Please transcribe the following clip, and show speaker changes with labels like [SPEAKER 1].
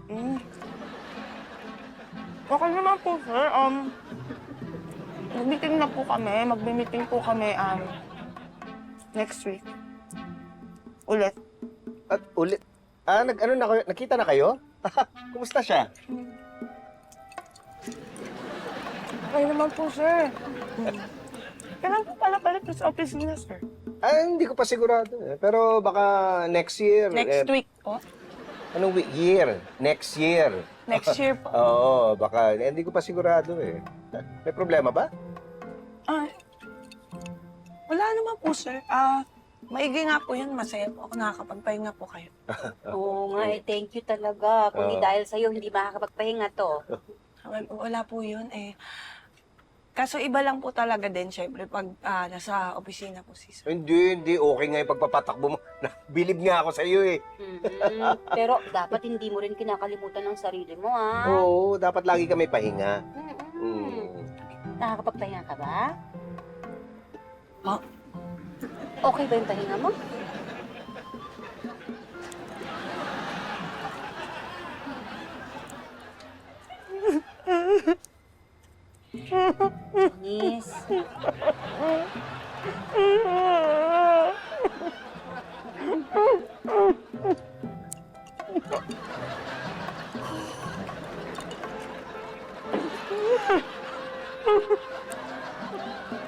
[SPEAKER 1] Mm. Okay naman po, sir. Mag-meeting na po kami. Magme-meeting po kami, next week. Ulit.
[SPEAKER 2] At ulit, nag-ano na kayo? Nakita na kayo? Kumusta siya?
[SPEAKER 1] Okay naman po, sir. Kailan po pala balik sa opisina, sir?
[SPEAKER 2] Hindi ko pa sigurado. Pero baka next year.
[SPEAKER 1] Next week po.
[SPEAKER 2] Anong year? Next year.
[SPEAKER 1] Next year po.
[SPEAKER 2] Oo, baka. Hindi ko pa sigurado eh. May problema ba?
[SPEAKER 1] Ah, wala naman po, sir. Maigi nga po yun. Masaya po ako nakakapagpahinga po kayo.
[SPEAKER 3] Oo nga, thank you talaga. Kung di dahil sa'yo, hindi makakapagpahinga to.
[SPEAKER 1] Wala po yun eh. Kaso iba lang po talaga din, syempre, pag nasa opisina po si sir.
[SPEAKER 2] Hindi. Okay nga yung pagpapatakbo mo. Bilib nga ako sa iyo eh.
[SPEAKER 3] Pero dapat hindi mo rin kinakalimutan ng sarili mo, ha?
[SPEAKER 2] Oo, dapat lagi ka may pahinga.
[SPEAKER 3] Nakakapagpahinga ka ba?
[SPEAKER 1] Ha?
[SPEAKER 3] Okay ba yung pahinga mo? Miss.